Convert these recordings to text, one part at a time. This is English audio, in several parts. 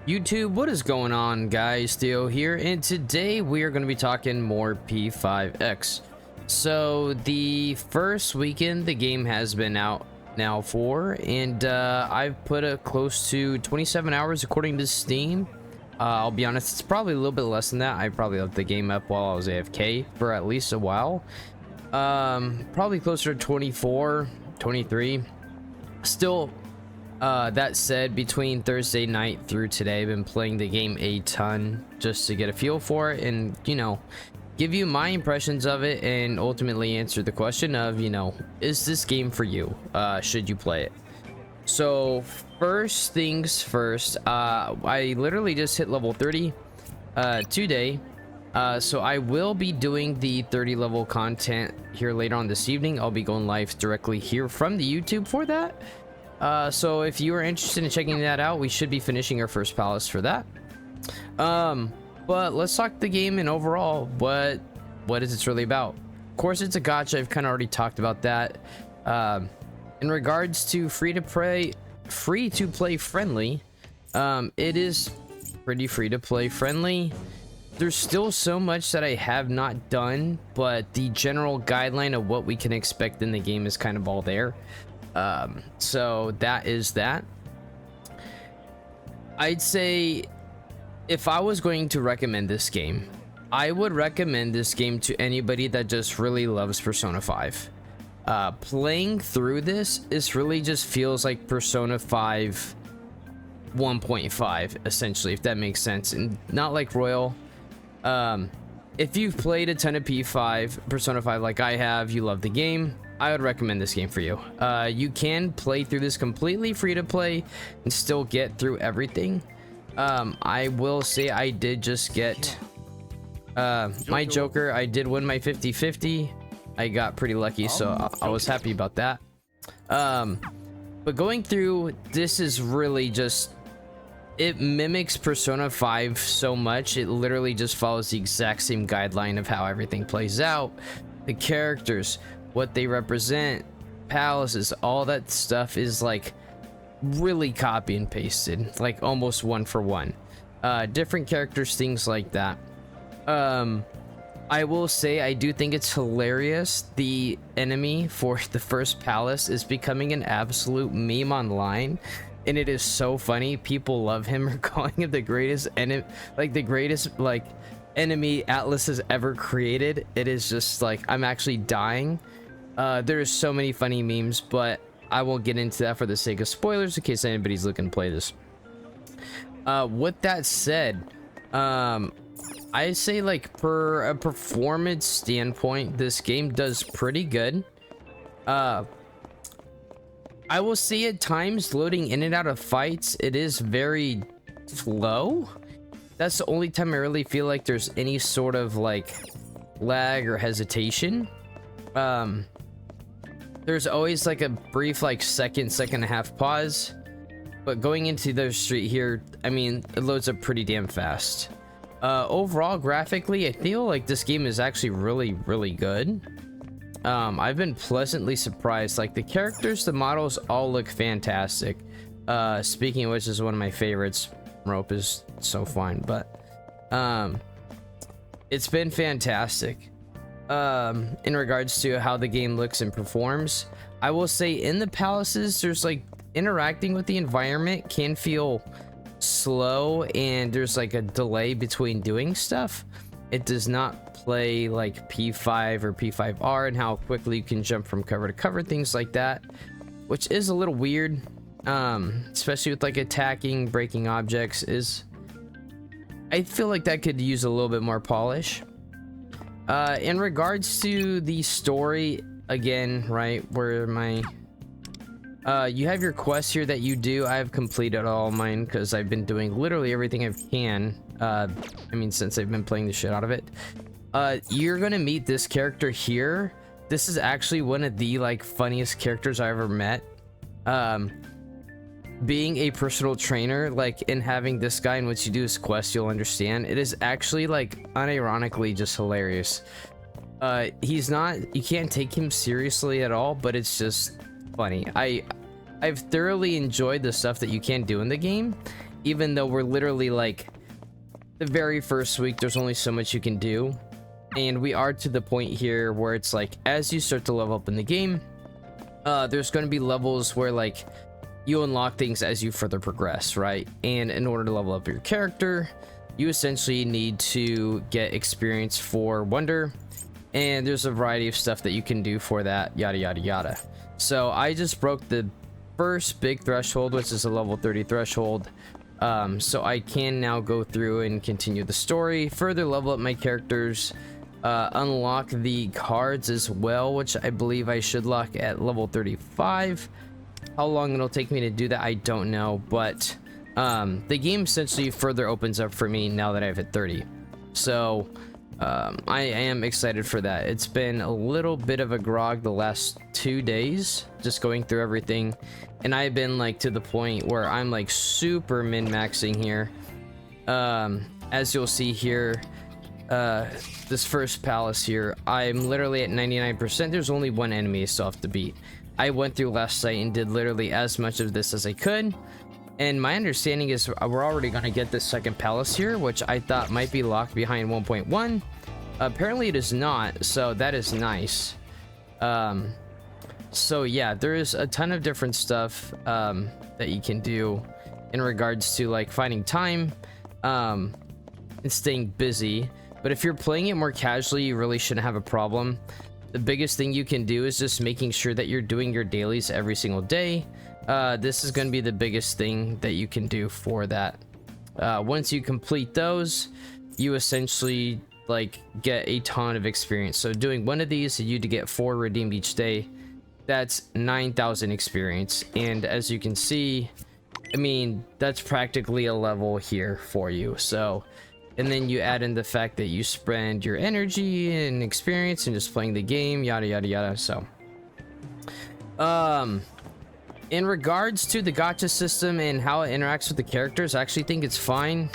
YouTube, what is going on, guys? Theo here, and today we are going to be talking more P5X. So the first weekend the game has been out now for, and I've put a close to 27 hours according to Steam. I'll be honest, it's probably a little bit less than that. I probably left the game up while I was AFK for at least a while. Probably closer to 24, 23. Still, that said, between Thursday night through today, I've been playing the game a ton just to get a feel for it and, you know, give you my impressions of it and ultimately answer the question of, you know, is this game for you? Should you play it? So first things first, I literally just hit level 30 today. So I will be doing the 30 level content here later on this evening. I'll be going live directly here from the YouTube for that. So if you are interested in checking that out, we should be finishing our first palace for that. But let's talk the game and overall what is it's really about. Of course, it's a gacha. I've kind of already talked about that. In regards to free to play friendly, it is pretty free to play friendly. There's still so much that I have not done, but the general guideline of what we can expect in the game is kind of all there. So that is that. I'd say if I was going to recommend this game, I would recommend this game to anybody that just really loves Persona 5. Playing through this really just feels like Persona 5 1.5 essentially, if that makes sense, and not like Royal. If you've played a ton of Persona 5 like I have, you love the game, I would recommend this game for you. You can play through this completely free to play and still get through everything. I will say I did just get my Joker. I did win my 50-50. I got pretty lucky, so I was happy about that. But going through this is really just, it mimics Persona 5 so much. It literally just follows the exact same guideline of how everything plays out. The characters, what they represent, palaces, all that stuff is like really copy and pasted, like almost one for one. Different characters, things like that. I will say I do think it's hilarious. The enemy for the first palace is becoming an absolute meme online, and it is so funny. People love him, or calling him the greatest enemy Atlas has ever created. It is just like, I'm actually dying. There's so many funny memes, but I won't get into that for the sake of spoilers in case anybody's looking to play this. With that said, I'd say, like, per a performance standpoint, this game does pretty good. I will say at times loading in and out of fights, it is very slow. That's the only time I really feel like there's any sort of like lag or hesitation. There's always like a brief like second and a half pause, but going into the street here, I mean, it loads up pretty damn fast. Overall, graphically, I feel like this game is actually really good. I've been pleasantly surprised. Like, the characters, the models all look fantastic. Speaking of which, is one of my favorites. Rope is so fun, but it's been fantastic. In regards to how the game looks and performs, I will say in the palaces, there's like interacting with the environment can feel slow, and there's like a delay between doing stuff. It does not play like P5 or P5R and how quickly you can jump from cover to cover, things like that, which is a little weird. Especially with like attacking, breaking objects, I feel like that could use a little bit more polish. In regards to the story, again, right, where my you have your quests here that you do. I have completed all mine because I've been doing literally everything I can. I mean, since I've been playing the shit out of it. You're gonna meet this character here. This is actually one of the like funniest characters I ever met. Being a personal trainer, like, and having this guy in which you do his quest, you'll understand. It is actually like unironically just hilarious. He's not, you can't take him seriously at all, but it's just funny. I've thoroughly enjoyed the stuff that you can do in the game, even though we're literally like the very first week, there's only so much you can do. And we are to the point here where it's like, as you start to level up in the game, there's going to be levels where like you unlock things as you further progress, right? And in order to level up your character, you essentially need to get experience for wonder, and there's a variety of stuff that you can do for that, yada yada yada. So I just broke the first big threshold, which is a level 30 threshold, so I can now go through and continue the story, further level up my characters, unlock the cards as well, which I believe I should lock at level 35. How long it'll take me to do that, I don't know, but the game essentially further opens up for me now that I've hit 30. So I am excited for that. It's been a little bit of a grog the last 2 days, just going through everything, and I've been like to the point where I'm like super min-maxing here. As you'll see here, this first palace here, I'm literally at 99%. There's only one enemy I still have to beat. I went through last night and did literally as much of this as I could, and my understanding is we're already going to get this second palace here, which I thought might be locked behind 1.1. Apparently it is not, so that is nice. So yeah, there is a ton of different stuff that you can do in regards to like finding time and staying busy. But if you're playing it more casually, you really shouldn't have a problem. The biggest thing you can do is just making sure that you're doing your dailies every single day. This is going to be the biggest thing that you can do for that. Once you complete those, you essentially like get a ton of experience. So doing one of these, you to get 4 redeemed each day, that's 9,000 experience. And as you can see, I mean, that's practically a level here for you. So, and then you add in the fact that you spend your energy and experience and just playing the game, yada yada yada. So in regards to the gacha system and how it interacts with the characters, I actually think it's fine.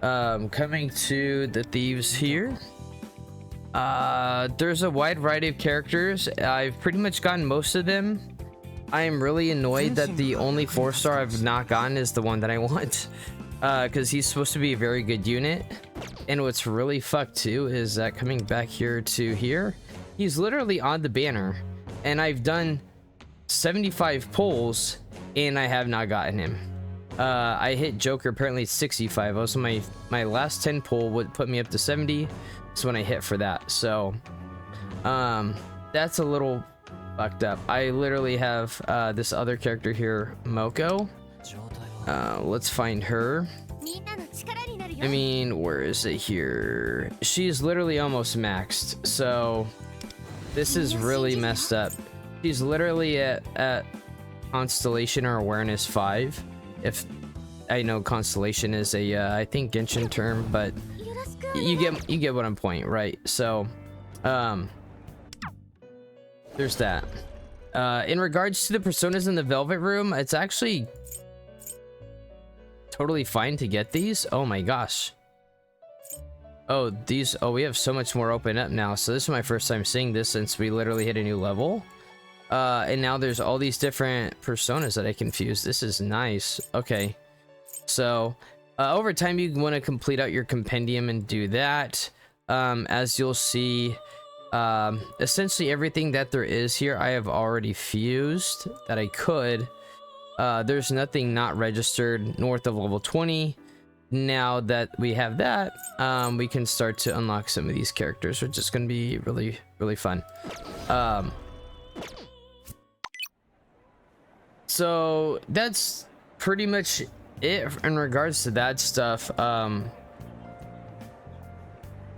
Coming to the thieves here, there's a wide variety of characters. I've pretty much gotten most of them. I am really annoyed that the only 4-star I've not gotten is the one that I want, because he's supposed to be a very good unit. And what's really fucked too is that coming back here to here, he's literally on the banner, and I've done 75 pulls and I have not gotten him. I hit Joker apparently 65. Also my last 10 pull would put me up to 70. So when I hit for that, so that's a little fucked up. I literally have this other character here, Moko. Let's find her. I mean, where is it here? She's literally almost maxed, so this is really messed up. She's literally at Constellation or Awareness 5. If I know Constellation is a I think Genshin term, but you get what I'm pointing, right? So there's that. In regards to the personas in the Velvet Room, it's actually totally fine to get these. Oh my gosh. Oh, these, oh, we have so much more open up now. So this is my first time seeing this since we literally hit a new level. And now there's all these different personas that I can fuse. This is nice. Okay. So over time, you want to complete out your compendium and do that. As you'll see, essentially everything that there is here, I have already fused that I could. There's nothing not registered north of level 20. Now that we have that, we can start to unlock some of these characters, which is going to be really, really fun. So that's pretty much it in regards to that stuff.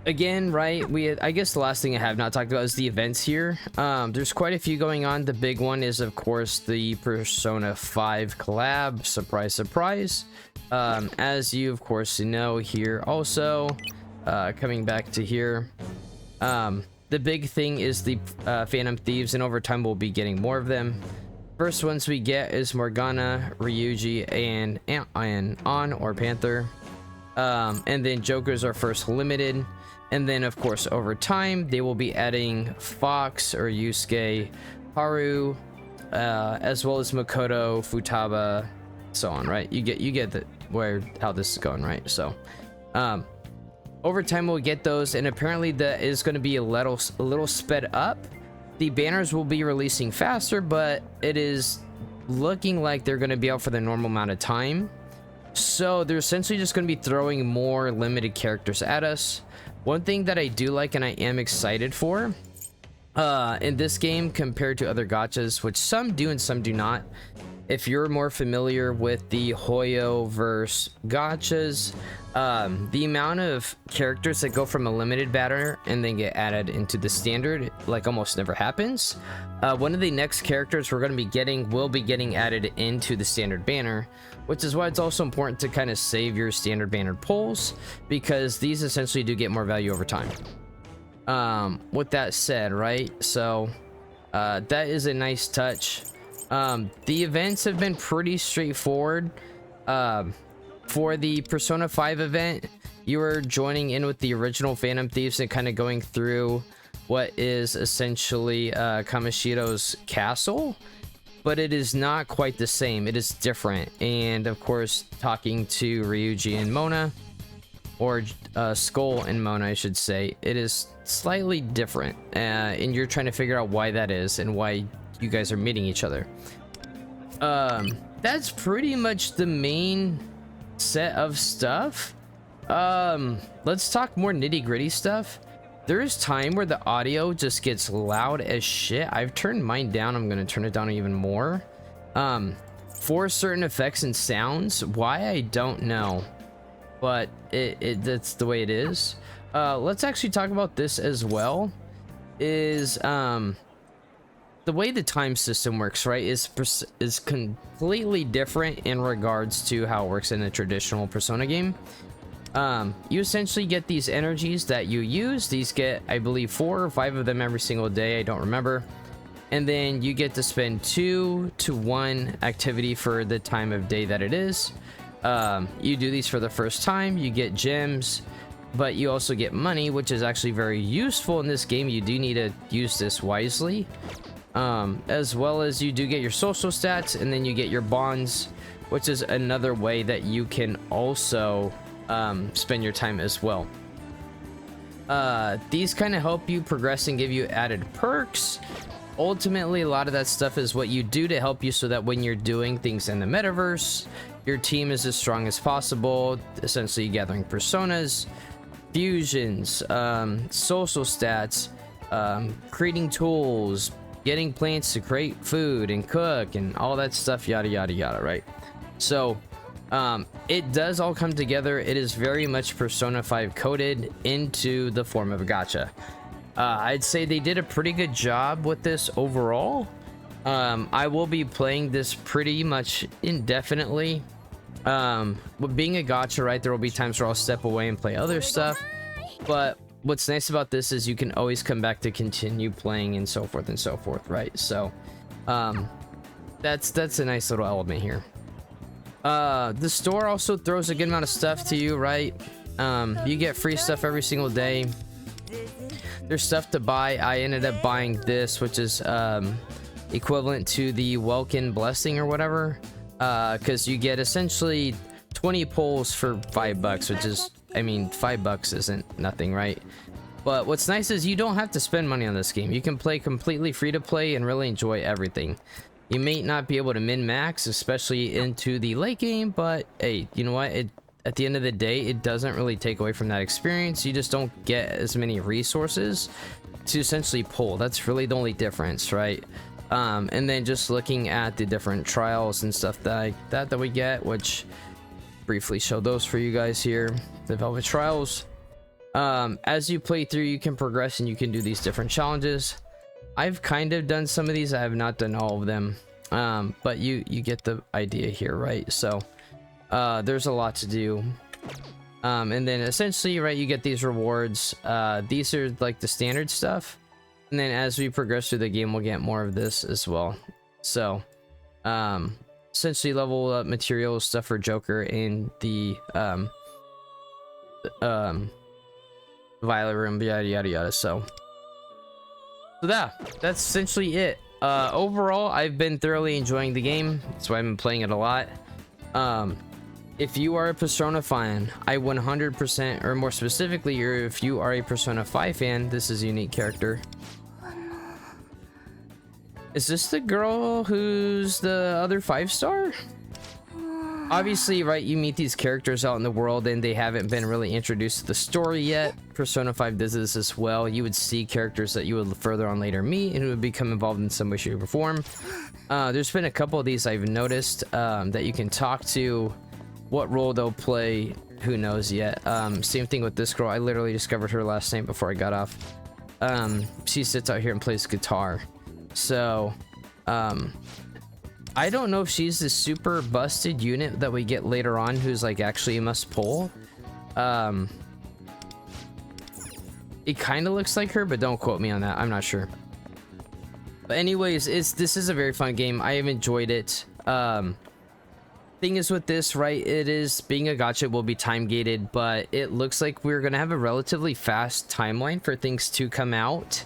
Again, right, I guess the last thing I have not talked about is the events here. There's quite a few going on. The big one is, of course, the Persona 5 collab. Surprise, surprise. As you, of course, know here also, coming back to here, the big thing is the Phantom Thieves, and over time we'll be getting more of them. First ones we get is Morgana, Ryuji, and On or Panther. And then Joker's our first limited. And then, of course, over time, they will be adding Fox or Yusuke, Haru, as well as Makoto, Futaba, so on, right? You get how this is going, right? So over time we'll get those, and apparently that is going to be a little sped up. The banners will be releasing faster, but it is looking like they're going to be out for the normal amount of time. So they're essentially just going to be throwing more limited characters at us. One thing that I do like and I am excited for in this game compared to other gachas, which some do and some do not, if you're more familiar with the Hoyo verse gachas, the amount of characters that go from a limited banner and then get added into the standard like almost never happens. One of the next characters we're going to be getting will be getting added into the standard banner, which is why it's also important to kind of save your standard banner pulls, because these essentially do get more value over time. With that said, right, so that is a nice touch. The events have been pretty straightforward. For the Persona 5 event, you are joining in with the original Phantom Thieves and kind of going through what is essentially Kamoshiro's castle, but it is not quite the same. It is different. And of course, talking to Ryuji and Mona, or Skull and Mona, I should say, it is slightly different, and you're trying to figure out why that is and why you guys are meeting each other. That's pretty much the main set of stuff. Let's talk more nitty-gritty stuff. There's time where the audio just gets loud as shit. I've turned mine down. I'm gonna turn it down even more for certain effects and sounds. Why, I don't know, but that's the way it is. Let's actually talk about this as well. Is the way the time system works, right, is completely different in regards to how it works in a traditional Persona game. You essentially get these energies that you use. These get, I believe, 4 or 5 of them every single day. I don't remember. And then you get to spend 2 to 1 activity for the time of day that it is. You do these for the first time. You get gems, but you also get money, which is actually very useful in this game. You do need to use this wisely. As well as you do get your social stats, and then you get your bonds, which is another way that you can also spend your time as well. These kind of help you progress and give you added perks. Ultimately, a lot of that stuff is what you do to help you so that when you're doing things in the metaverse, your team is as strong as possible, essentially gathering personas, fusions, social stats, creating tools, getting plants to create food and cook and all that stuff, yada yada yada, right? So it does all come together. It is very much Persona 5 coded into the form of a gacha. I'd say they did a pretty good job with this overall. I will be playing this pretty much indefinitely. With being a gacha, right, there will be times where I'll step away and play other stuff, but what's nice about this is you can always come back to continue playing and so forth, right? So that's a nice little element here. The store also throws a good amount of stuff to you, right? You get free stuff every single day. There's stuff to buy. I ended up buying this, which is equivalent to the Welkin Blessing or whatever, because you get essentially 20 pulls for $5, which is, I mean, $5 isn't nothing, right? But what's nice is you don't have to spend money on this game. You can play completely free to play and really enjoy everything. You may not be able to min-max, especially into the late game, but hey, you know what? At the end of the day, it doesn't really take away from that experience. You just don't get as many resources to essentially pull. That's really the only difference, right? And then just looking at the different trials and stuff that we get, which briefly show those for you guys here. The Velvet Trials. As you play through, you can progress and you can do these different challenges. I've kind of done some of these. I have not done all of them, but you get the idea here, right? So there's a lot to do, and then essentially, right, you get these rewards. These are like the standard stuff, and then as we progress through the game, we'll get more of this as well. So essentially level up materials, stuff for Joker in the Violet Room, yada yada yada. So that's essentially it. Overall, I've been thoroughly enjoying the game. That's why I've been playing it a lot. if you are a Persona fan, I 100%, or more specifically, if you are a Persona 5 fan, this is a unique character. Is this the girl who's the other 5-star? Obviously, right, you meet these characters out in the world and they haven't been really introduced to the story yet. Persona 5 does this as well. You would see characters that you would further on later meet and who would become involved in some way, shape, or form. There's been a couple of these I've noticed that you can talk to. What role they'll play, who knows yet. Same thing with this girl. I literally discovered her last night before I got off. She sits out here and plays guitar. So, I don't know if she's the super busted unit that we get later on who's like actually a must pull. It kind of looks like her, but don't quote me on that. I'm not sure. But anyways, this is a very fun game. I have enjoyed it. Thing is with this, right, it is being a gacha, will be time gated, but it looks like we're gonna have a relatively fast timeline for things to come out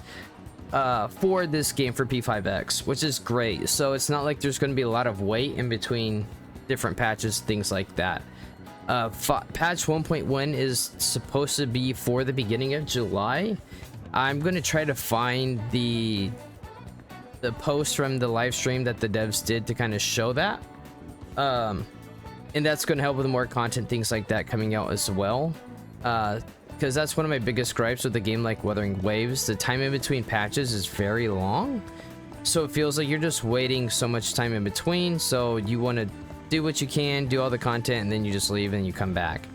for this game for P5X, which is great. So it's not like there's going to be a lot of wait in between different patches, things like that. Patch 1.1 is supposed to be for the beginning of July. I'm going to try to find the post from the live stream that the devs did to kind of show that, and that's going to help with more content, things like that coming out as well. Because that's one of my biggest gripes with the game like Wuthering Waves. The time in between patches is very long, so it feels like you're just waiting so much time in between. So you want to do what you can, do all the content, and then you just leave and you come back.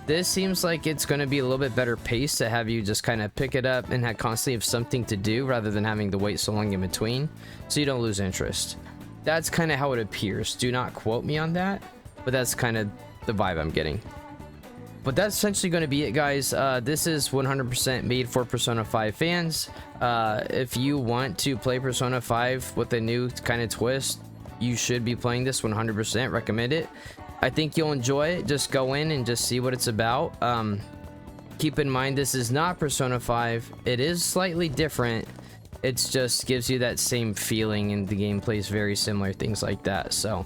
This seems like it's going to be a little bit better pace to have you just kind of pick it up and constantly have something to do rather than having to wait so long in between, so you don't lose interest. That's kind of how it appears. Do not quote me on that, but that's kind of the vibe I'm getting. But that's essentially going to be it, guys. This is 100% made for Persona 5 fans. If you want to play Persona 5 with a new kind of twist, you should be playing this 100%. Recommend it. I think you'll enjoy it. Just go in and just see what it's about. Keep in mind, this is not Persona 5. It is slightly different. It just gives you that same feeling, and the gameplay is very similar, things like that. So,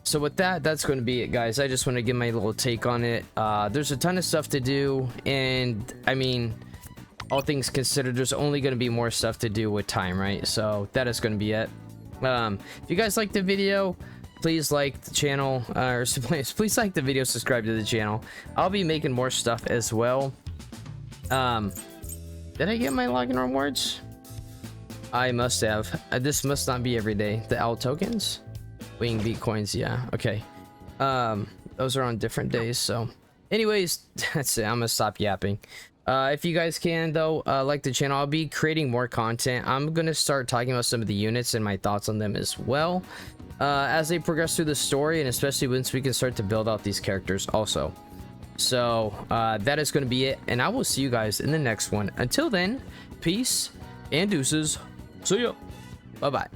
so with that, that's going to be it, guys. I just want to give my little take on it. There's a ton of stuff to do, and I mean, all things considered, there's only going to be more stuff to do with time, right? So that is going to be it. If you guys liked the video, please like the channel, or please like the video, subscribe to the channel. I'll be making more stuff as well. Did I get my login rewards? I must have. This must not be every day. The owl tokens? Wing beat coins, yeah, okay. Those are on different days. So anyways, that's it. I'm gonna stop yapping. If you guys can though, like the channel, I'll be creating more content. I'm gonna start talking about some of the units and my thoughts on them as well, as they progress through the story, and especially once we can start to build out these characters also. So that is going to be it, and I will see you guys in the next one. Until then, peace and deuces. See ya. Bye bye.